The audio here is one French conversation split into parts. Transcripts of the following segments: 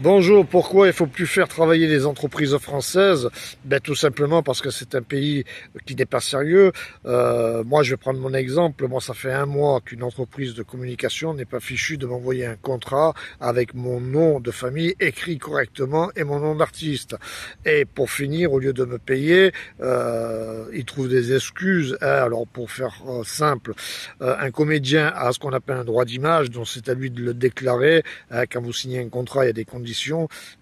Bonjour, pourquoi il ne faut plus faire travailler les entreprises françaises? Ben, tout simplement parce que c'est un pays qui n'est pas sérieux. Moi, je vais prendre mon exemple. Moi, ça fait un mois qu'une entreprise de communication n'est pas fichue de m'envoyer un contrat avec mon nom de famille écrit correctement et mon nom d'artiste. Et pour finir, au lieu de me payer, ils trouvent des excuses. Alors, pour faire simple, un comédien a ce qu'on appelle un droit d'image, donc c'est à lui de le déclarer. Quand vous signez un contrat, il y a des conditions,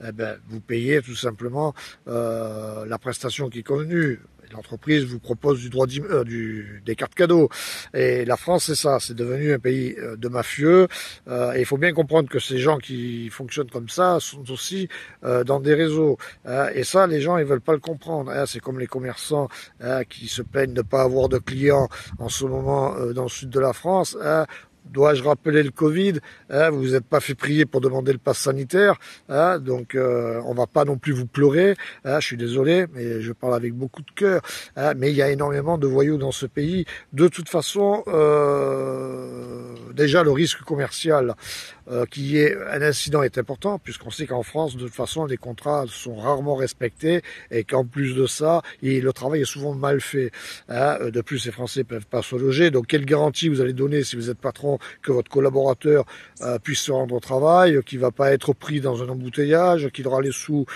vous payez tout simplement la prestation qui est convenue. L'entreprise vous propose des cartes cadeaux. Et la France, c'est ça, c'est devenu un pays de mafieux. Et il faut bien comprendre que ces gens qui fonctionnent comme ça sont aussi dans des réseaux. Et ça, les gens, ils veulent pas le comprendre. C'est comme les commerçants qui se plaignent de ne pas avoir de clients en ce moment dans le sud de la France. Dois-je rappeler le Covid? Vous vous êtes pas fait prier pour demander le pass sanitaire, donc on va pas non plus vous pleurer. Je suis désolé, mais je parle avec beaucoup de cœur. Mais il y a énormément de voyous dans ce pays. De toute façon, déjà le risque commercial qui est un incident est important, puisqu'on sait qu'en France, de toute façon, les contrats sont rarement respectés et qu'en plus de ça, le travail est souvent mal fait. De plus, les Français peuvent pas se loger. Donc, quelle garantie vous allez donner si vous êtes patron que votre collaborateur puisse se rendre au travail, qu'il va pas être pris dans un embouteillage, qu'il aura les sous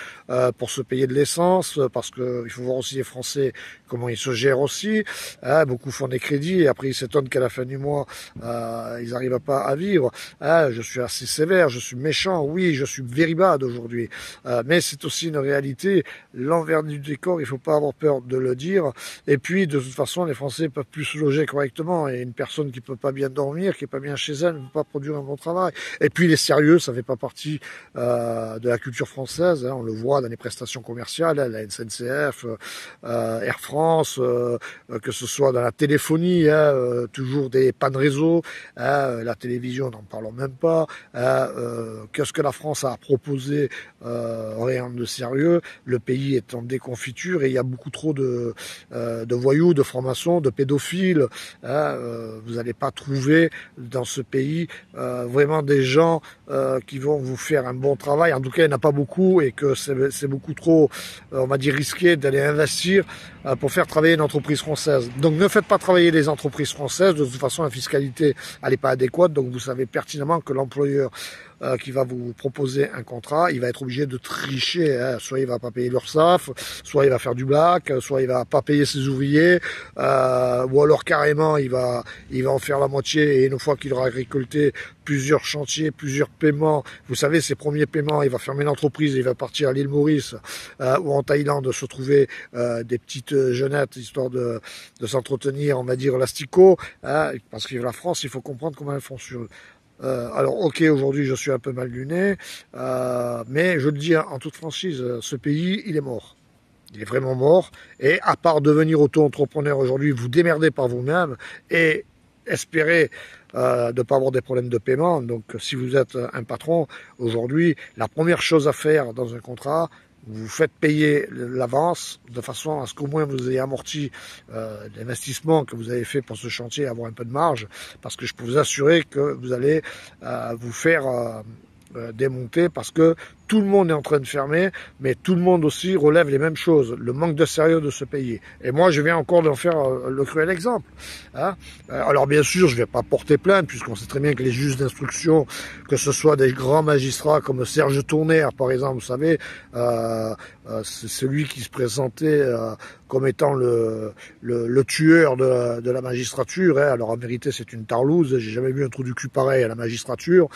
pour se payer de l'essence, parce que il faut voir aussi les Français comment ils se gèrent aussi. Beaucoup font des crédits et après ils s'étonnent qu'à la fin du mois ils n'arrivent pas à vivre. Je suis assez sévère, je suis méchant, oui, je suis very bad aujourd'hui, mais c'est aussi une réalité, l'envers du décor, il faut pas avoir peur de le dire. Et puis de toute façon, les Français peuvent plus se loger correctement, et une personne qui peut pas bien dormir, qui est pas bien chez elle, ne peut pas produire un bon travail. Et puis les sérieux, ça fait pas partie de la culture française, on le voit dans les prestations commerciales, la SNCF, Air France, que ce soit dans la téléphonie, toujours des pannes réseau, la télévision, n'en parlons même pas. Qu'est-ce que la France a proposé? Rien de sérieux. Le pays est en déconfiture et il y a beaucoup trop de voyous, de francs-maçons, de pédophiles. Vous n'allez pas trouver dans ce pays vraiment des gens qui vont vous faire un bon travail. En tout cas, il n'y en a pas beaucoup et que c'est beaucoup trop, on va dire, risqué d'aller investir pour faire travailler une entreprise française. Donc ne faites pas travailler les entreprises françaises. De toute façon, la fiscalité, elle n'est pas adéquate. Donc vous savez pertinemment que l'employeur qui va vous proposer un contrat, il va être obligé de tricher. Soit il va pas payer l'URSSAF, soit il va faire du black, soit il va pas payer ses ouvriers, ou alors carrément il va en faire la moitié, et une fois qu'il aura récolté plusieurs chantiers, plusieurs paiements, vous savez, ses premiers paiements, il va fermer l'entreprise, il va partir à l'île Maurice ou en Thaïlande se trouver des petites jeunettes histoire de s'entretenir, on va dire, l'asticot, parce que la France, il faut comprendre comment elle fonctionne. Alors ok, aujourd'hui je suis un peu mal luné, mais je le dis en toute franchise, ce pays il est mort. Il est vraiment mort, et à part devenir auto-entrepreneur aujourd'hui, vous démerdez par vous-même et espérez de ne pas avoir des problèmes de paiement. Donc si vous êtes un patron, aujourd'hui, la première chose à faire dans un contrat, vous faites payer l'avance de façon à ce qu'au moins vous ayez amorti l'investissement que vous avez fait pour ce chantier, avoir un peu de marge, parce que je peux vous assurer que vous allez vous faire démonter, parce que tout le monde est en train de fermer, mais tout le monde aussi relève les mêmes choses, le manque de sérieux de ce pays. Et moi, je viens encore d'en faire le cruel exemple. Alors bien sûr, je ne vais pas porter plainte, puisqu'on sait très bien que les juges d'instruction, que ce soit des grands magistrats comme Serge Tournaire, par exemple, vous savez, c'est celui qui se présentait comme étant le tueur de la magistrature. Alors en vérité, c'est une tarlouse. J'ai jamais vu un trou du cul pareil à la magistrature,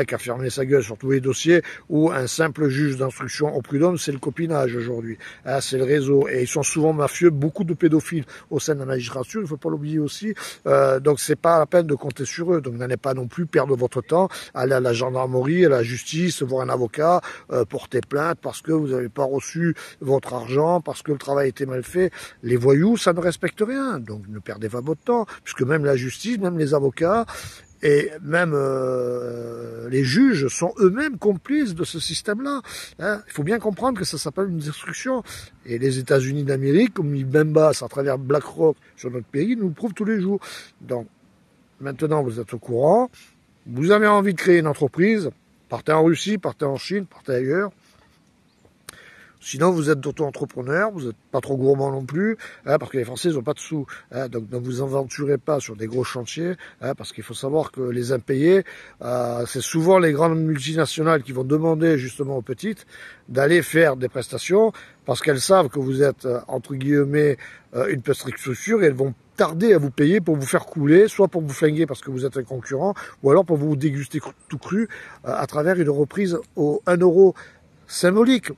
qui a fermé sa gueule sur tous les dossiers, où un simple juge d'instruction au prud'homme, c'est le copinage aujourd'hui. C'est le réseau. Et ils sont souvent mafieux, beaucoup de pédophiles au sein de la magistrature, il ne faut pas l'oublier aussi. Donc c'est pas la peine de compter sur eux. Donc n'allez pas non plus perdre votre temps, aller à la gendarmerie, à la justice, voir un avocat, porter plainte parce que vous n'avez pas reçu votre argent, parce que le travail était mal fait. Les voyous, ça ne respecte rien. Donc ne perdez pas votre temps, puisque même la justice, même les avocats, et même les juges sont eux-mêmes complices de ce système-là. Il faut bien comprendre que ça s'appelle une destruction. Et les États-Unis d'Amérique, comme ils Bembas à travers BlackRock sur notre pays, nous le prouvent tous les jours. Donc, maintenant, vous êtes au courant. Vous avez envie de créer une entreprise. Partez en Russie, partez en Chine, partez ailleurs. Sinon, vous êtes auto-entrepreneur, vous n'êtes pas trop gourmand non plus, hein, parce que les Français n'ont pas de sous. Hein, donc ne vous aventurez pas sur des gros chantiers, hein, parce qu'il faut savoir que les impayés, c'est souvent les grandes multinationales qui vont demander justement aux petites d'aller faire des prestations, parce qu'elles savent que vous êtes, entre guillemets, une petite structure, et elles vont tarder à vous payer pour vous faire couler, soit pour vous flinguer parce que vous êtes un concurrent, ou alors pour vous déguster tout cru à travers une reprise au 1 euro symbolique.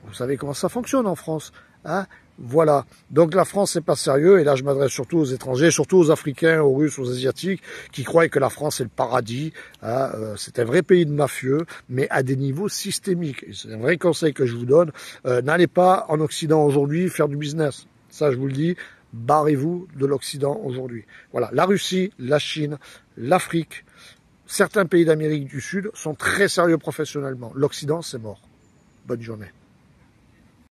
Vous savez comment ça fonctionne en France, hein? Voilà. Donc la France, c'est pas sérieux. Et là, je m'adresse surtout aux étrangers, surtout aux Africains, aux Russes, aux Asiatiques, qui croient que la France est le paradis. Hein? C'est un vrai pays de mafieux, mais à des niveaux systémiques. C'est un vrai conseil que je vous donne. N'allez pas en Occident aujourd'hui faire du business. Ça, je vous le dis. Barrez-vous de l'Occident aujourd'hui. Voilà. La Russie, la Chine, l'Afrique, certains pays d'Amérique du Sud sont très sérieux professionnellement. L'Occident, c'est mort. Bonne journée.